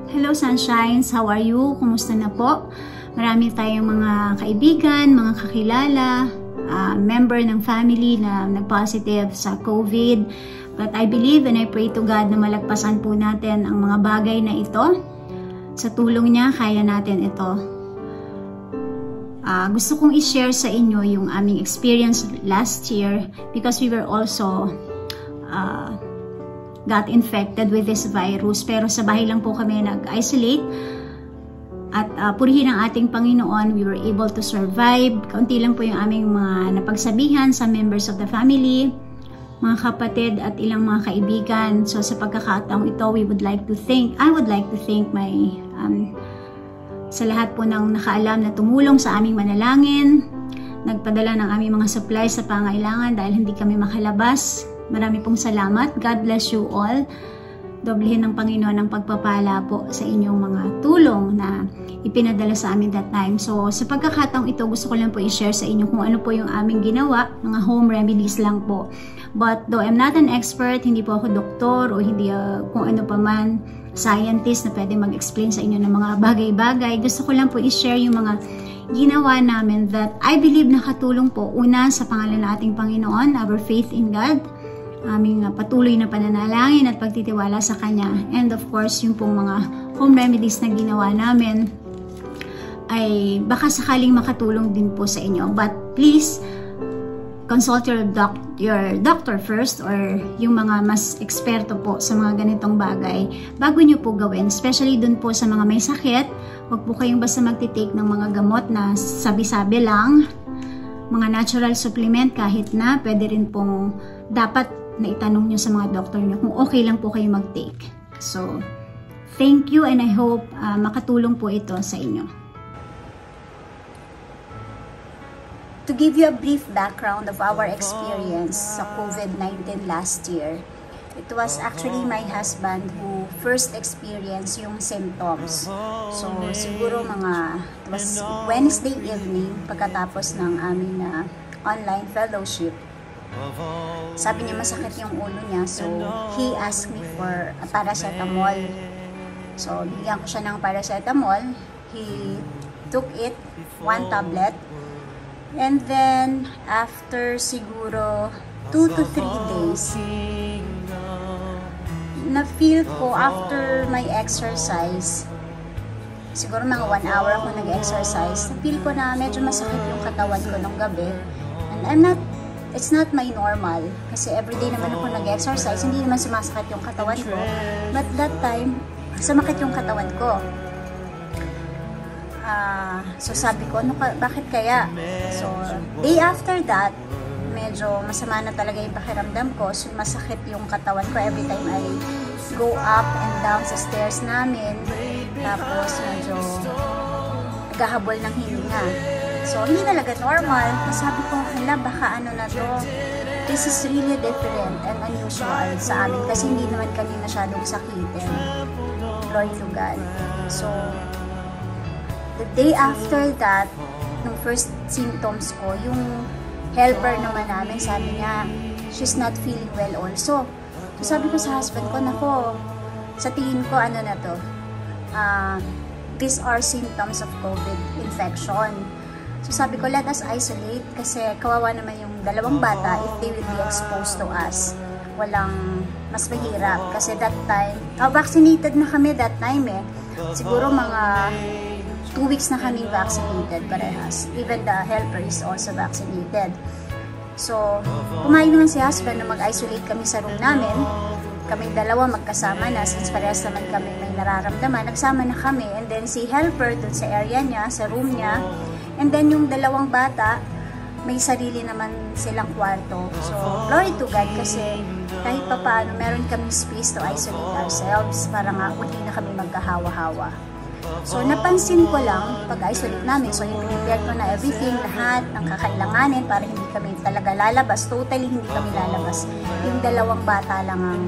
Hello Sunshines, how are you? Kumusta na po? Marami tayong mga kaibigan, mga kakilala, member ng family na nag-positive sa COVID. But I believe and I pray to God na malagpasan po natin ang mga bagay na ito. Sa tulong niya, kaya natin ito. Gusto kong i-share sa inyo yung aming experience last year because we were also got infected with this virus. Pero sa bahay lang po kami nag-isolate. At purihin ang ating Panginoon, we were able to survive. Kaunti lang po yung aming mga napagsabihan sa members of the family, mga kapatid at ilang mga kaibigan. So sa pagkakataong ito, I would like to thank my sa lahat po ng nakaalam na tumulong sa aming manalangin, nagpadala ng aming mga supplies sa pangailangan dahil hindi kami makalabas. Marami pong salamat. God bless you all. Doblehin ng Panginoon ang pagpapala po sa inyong mga tulong na ipinadala sa amin that time. So, sa pagkakataong ito, gusto ko lang po i-share sa inyo kung ano po yung aming ginawa. Mga home remedies lang po. But though I'm not an expert, hindi po ako doktor o hindi kung ano pa man, scientist na pwede mag-explain sa inyo ng mga bagay-bagay. Gusto ko lang po i-share yung mga ginawa namin that I believe nakatulong po. Una, sa pangalan ng ating Panginoon, our faith in God, aming patuloy na pananalangin at pagtitiwala sa Kanya. And of course, yung pong mga home remedies na ginawa namin ay baka sakaling makatulong din po sa inyo. But please, consult your doctor first or yung mga mas eksperto po sa mga ganitong bagay bago nyo po gawin. Especially dun po sa mga may sakit, huwag po kayong basta magtitake ng mga gamot na sabi-sabi lang. Mga natural supplement kahit na, pwede rin pong dapat na itanong nyo sa mga doktor nyo kung okay lang po kayo mag-take. So, thank you and I hope makatulong po ito sa inyo. To give you a brief background of our experience sa COVID-19 last year, it was actually my husband who first experienced yung symptoms. So, siguro it was Wednesday evening pagkatapos ng aming online fellowship. Sabi niya masakit yung ulo niya, so he asked me for a paracetamol. So bigyan ko siya ng paracetamol. He took it, 1 tablet, and then after siguro 2 to 3 days, na-feel ko after my exercise, siguro mga 1 hour ako nag-exercise, na-feel ko na medyo masakit yung katawan ko nung gabi. And it's not my normal. Kasi everyday naman ako nag-exercise, hindi naman sumasakit yung katawan ko. But that time, sumakit yung katawan ko. So sabi ko, bakit kaya? So, day after that, medyo masama na talaga yung pakiramdam ko. So, masakit yung katawan ko every time I go up and down sa stairs namin. Tapos, medyo naghahabol ng hininga. So, hindi talaga normal. Sabi ko, hala, baka ano na to. This is really different and unusual sa amin kasi hindi naman kami masyadong sakitin. Glory to God. So, the day after that, nung first symptoms ko, yung helper naman namin, sabi niya, she's not feeling well also. So, sabi ko sa husband ko, nako, sa tingin ko, ano na to? These are symptoms of COVID infection. So sabi ko, let us isolate kasi kawawa naman yung 2 bata if they will be exposed to us. Walang mas mahirap kasi that time, vaccinated na kami that time eh. Siguro mga 2 weeks na kami vaccinated parehas. Even the helper is also vaccinated. So, pumayag naman si husband na mag-isolate kami sa room namin. kaming dalawa magkasama na, since parehas naman kami may nararamdaman, nagsama na kami. And then si helper dun sa area niya, sa room niya. And then yung dalawang bata, may sarili naman silang kwarto. So, glory to God kasi kahit pa paano, meron kaming space to isolate ourselves para nga hindi na kami magkahawa-hawa. So, napansin ko lang pag-isolate namin. So, i-prepare ko na everything, lahat ng kakailanganin para hindi kami talaga lalabas. Totally hindi kami lalabas. Yung dalawang bata lang ang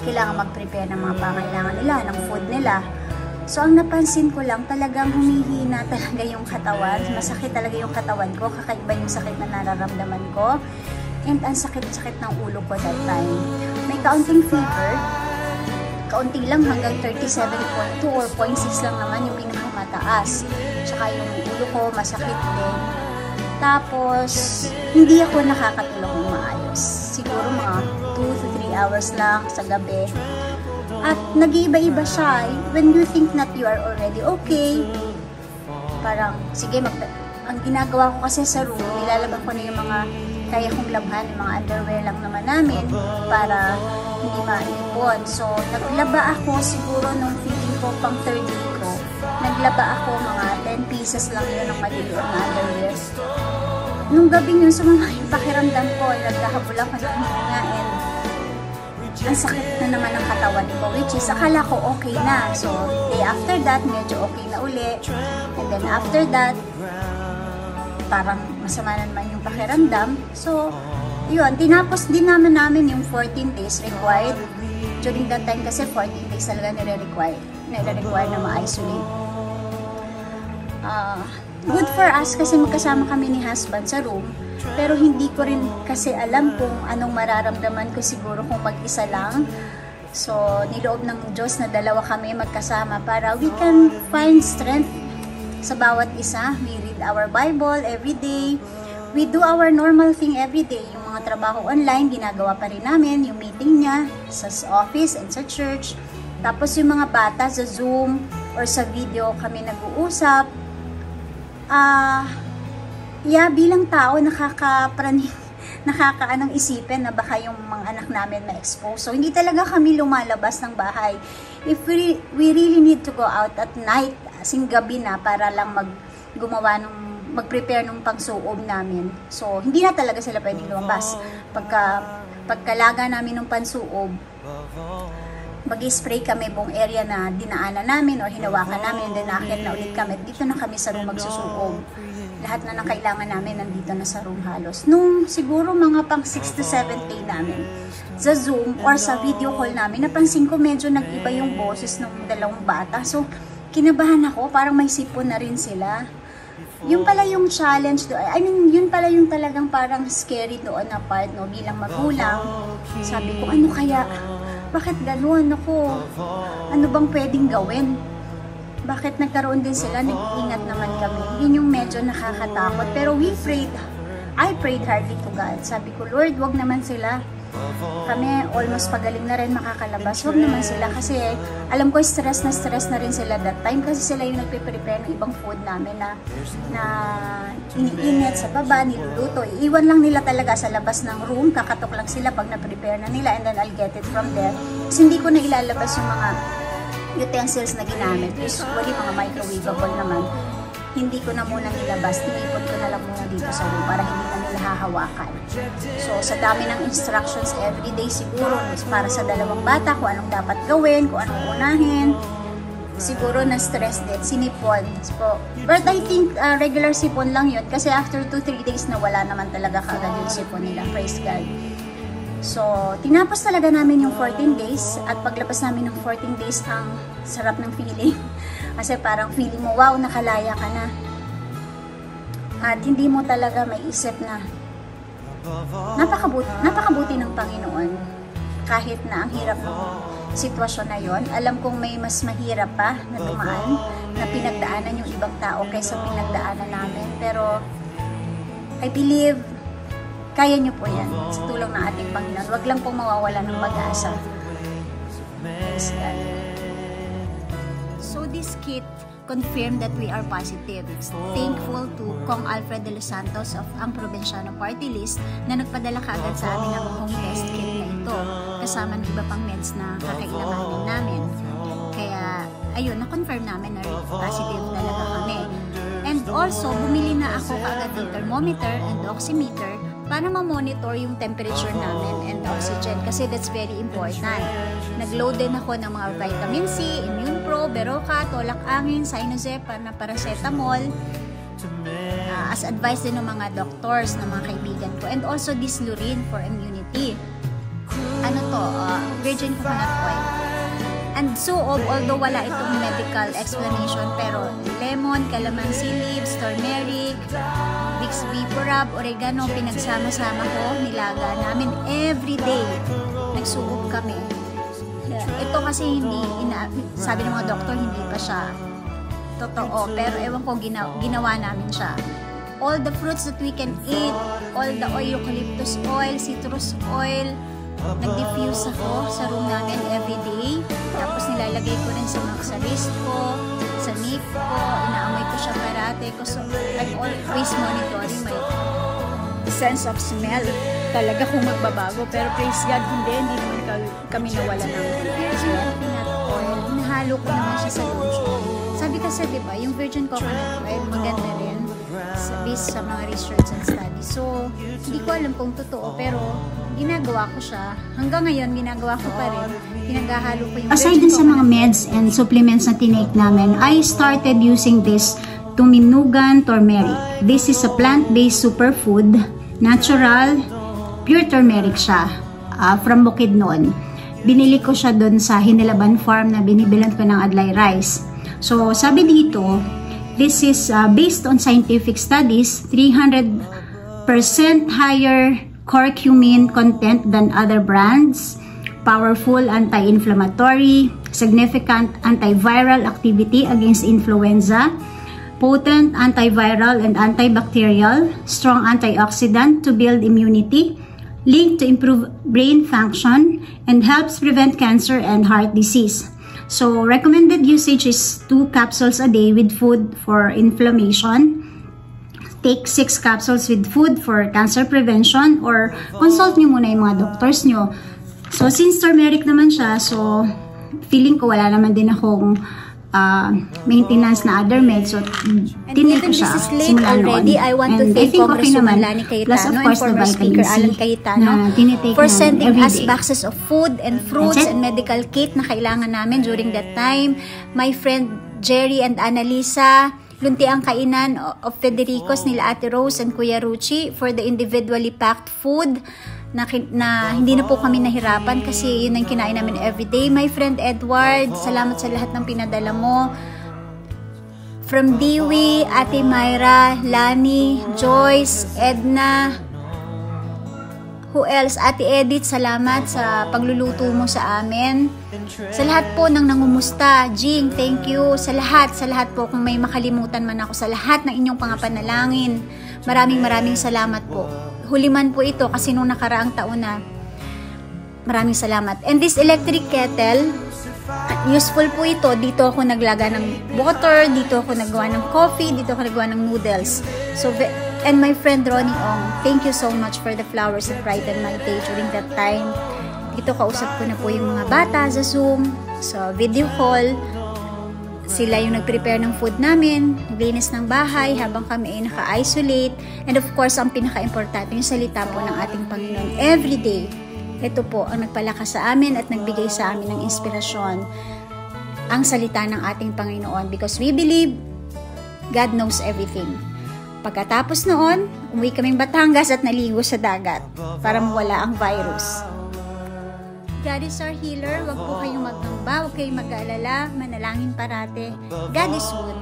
kailangan mag-prepare ng mga pangailangan nila, ng food nila. So, ang napansin ko lang, talagang humihina talaga yung katawan. Masakit talaga yung katawan ko. Kakaiba yung sakit na nararamdaman ko. And ang sakit-sakit ng ulo ko that time. May kaunting fever. Kaunti lang hanggang 37.2 or 0.6 lang naman yung pinakamataas. Tsaka yung ulo ko masakit din. Tapos, hindi ako nakakatulog ng maayos. Siguro mga 2 to 3 hours lang sa gabi. At nag-iiba-iba siya. When you think that you are already okay, parang, sige, ang ginagawa ko kasi sa room, nilalaban ko na yung mga kaya kong labhan, yung mga underwear lang naman namin para hindi maipon. So, naglaba ako siguro nung feeling ko pang 3rd week ko. Naglaba ako mga 10 pieces lang yun ng maliliit na underwear. Nung gabing yun, sumama yung pakiramdam ko, nagkahabol ako ng hininga and ang sakit na naman ng katawan ko, which is akala ko okay na. So, day after that, medyo okay na uli. And then after that, parang masama na naman yung pakiramdam. So, yun, tinapos din naman yung 14 days required. During that time kasi 14 days talaga nire-require na ma-isolate. Good for us kasi magkasama kami ni husband sa room. Pero hindi ko rin kasi alam kung anong mararamdaman ko siguro kung mag-isa lang. So, niloob ng Diyos na dalawa kami magkasama para we can find strength sa bawat isa. We read our Bible every day. We do our normal thing every day. Yung mga trabaho online, ginagawa pa rin namin. Yung meeting niya sa office and sa church. Tapos yung mga bata sa Zoom or sa video kami nag-uusap. Bilang tao, nakakaanong isipin na baka yung mga anak namin ma-expose. So, hindi talaga kami lumalabas ng bahay. If we really need to go out at night, asing gabi na, para lang mag-prepare ng pangsuob namin. So, hindi na talaga sila pwedeng lumabas. Pagkalaga namin ng pansuob, mag-spray kami buong area na dinaanan namin o hinawakan namin, and then nakakit na ulit kami. Dito na kami sa room magsusuob. Lahat na ng kailangan namin nandito na sa room halos. Nung siguro mga pang 6 to 7 day namin sa Zoom or sa video call namin, napansin ko medyo nag-iba yung boses ng dalawang bata. So, kinabahan ako, parang may sipon na rin sila. Yung pala yung challenge doon, yun pala yung talagang parang scary doon na part, no, bilang magulang. Sabi ko, ano kaya? Bakit gano'n? Ano bang pwedeng gawin? Bakit nagkaroon din sila? Nag-iingat naman kami. Yun yung medyo nakakatakot. Pero I prayed hardly to God. Sabi ko, Lord, wag naman sila. Kami almost pagaling na rin makakalabas. Wag naman sila kasi alam ko stress na rin sila that time kasi sila yung nagpe-prepare ng ibang food namin na iniinit sa baba, niluluto. Iiwan lang nila talaga sa labas ng room. Kakatok lang sila pag na-prepare na nila and then I'll get it from there. Kasi hindi ko na ilalabas yung mga utensils na ginamit. Usually mga microwavable naman. Hindi ko na muna nilabas. Tinipon ko na lang muna dito sa room para hindi na nila hahawakan. So, sa dami ng instructions everyday siguro para sa dalawang bata, kung anong dapat gawin, kung anong unahin. Siguro na-stress din. Sinipon. So, but I think regular sipon lang yun kasi after 2-3 days na wala naman talaga kaagad yung sipon nila. Praise God. So, tinapos talaga namin yung 14 days at paglabas namin ng 14 days, ang sarap ng feeling. Kasi parang feeling mo, wow, nakalaya ka na. At hindi mo talaga may isip na napakabuti ng Panginoon. Kahit na ang hirap ng sitwasyon na yon, alam kong may mas mahirap pa na dumaan, na pinagdaanan yung ibang tao kaysa pinagdaanan namin. Pero, I believe, kaya nyo po yan sa tulong ng ating Panginoon. Huwag lang pong mawawala ng pag-asa. So this kit confirmed that we are positive. Thankful to Kong Alfred de los Santos of ang Provinciano Party List na nagpadala kaagad sa amin ng home test kit na ito. kasama ng iba pang meds na kakailanganin namin. Kaya, ayun, na-confirm namin na positive talaga kami. And also, bumili na ako kaagad ng thermometer and oximeter para ma-monitor yung temperature namin and oxygen kasi that's very important. Nag-load din ako ng mga vitamin C, Immune Pro, Berocca, Tolak Angin, Sinozepam na paracetamol as advised din ng mga doctors, ng mga kaibigan ko, and also Dislurine for immunity. Ano to? Virgin coconut oil. And so, although wala itong medical explanation, pero lemon, calamansi leaves, turmeric, Vicks VapoRub, oregano, pinagsama-sama ko, nilaga namin everyday. Nagsugod kami. Ito kasi hindi, sabi ng mga doktor, hindi pa siya totoo. Pero ewan ko, ginawa namin siya. All the fruits that we can eat, all the oil, eucalyptus oil, citrus oil, nag-diffuse ako sa room namin everyday. Tapos nilalagay ko rin sa wrist ko, sa neck ko, inaamoy ko siya parate. So, I'm always monitoring my sense of smell. Talaga kung magbabago. Pero praise God, hindi naman kami nawala ng virgin coconut oil. Hinahalo ko naman siya sa lotion. Sabi kasi, diba, yung virgin coconut oil, maganda rin based sa mga research and studies. So, hindi ko alam kung totoo, pero ginagawa ko siya. Hanggang ngayon, ginagawa ko pa rin. Pinaghahalo ko yung aside dun sa mga meds and supplements na tinake namin, I started using this Tuminugan Turmeric. This is a plant-based superfood, natural, pure turmeric siya, from Bukidnon. Binili ko siya dun sa Hinilaban Farm na binibilan ko ng Adlay Rice. So, sabi dito, this is based on scientific studies, 300% higher curcumin content than other brands, powerful anti-inflammatory, significant antiviral activity against influenza, potent antiviral and antibacterial, strong antioxidant to build immunity, linked to improve brain function, and helps prevent cancer and heart disease. So, recommended usage is 2 capsules a day with food for inflammation. Take 6 capsules with food for cancer prevention, or consult nyo muna yung mga doctors nyo. So, since turmeric naman siya, so, feeling ko wala naman din akong maintenance na other meds. So, tinil ko siya simula noon. I want to thank Congresswoman Lani Cayetano and former Speaker Alan Cayetano for sending us boxes of food and fruits and medical kit na kailangan namin during that time. My friend Jerry and Annalisa, lunti ang kainan of Federicos nila Ate Rose and Kuya Ruchi for the individually packed food na hindi na po kami nahirapan kasi yun ang kinain namin everyday. My friend Edward, salamat sa lahat ng pinadala mo. From Dewey, Ate Myra, Lani, Joyce, Edna, who else? Ate Edith, salamat sa pagluluto mo sa amin. Sa lahat po ng nangumusta, Jing, thank you. Sa lahat po, kung may makalimutan man ako, sa lahat ng inyong pangapanalangin, maraming salamat po. Huli man po ito kasi nung nakaraang taon na, maraming salamat. And this electric kettle, useful po ito. Dito ako naglaga ng water, dito ako nagawa ng coffee, dito ako nagawa ng noodles. So, and my friend Ronnie Ong, thank you so much for the flowers that brightened my day during that time. Dito kausap ko na po yung mga bata sa Zoom, sa video call. Sila yung nag-prepare ng food namin, naglinis ng bahay habang kami ay naka-isolate. And of course, ang pinaka-importante yung salita po ng ating Panginoon everyday. Ito po ang nagpalakas sa amin at nagbigay sa amin ng inspirasyon, ang salita ng ating Panginoon, because we believe God knows everything. Pagkatapos noon, umuwi kaming Batangas at naligo sa dagat para mawala ang virus. God is our healer. Huwag po kayong magtamba, huwag kayong mag-aalala, manalangin parate. God is good.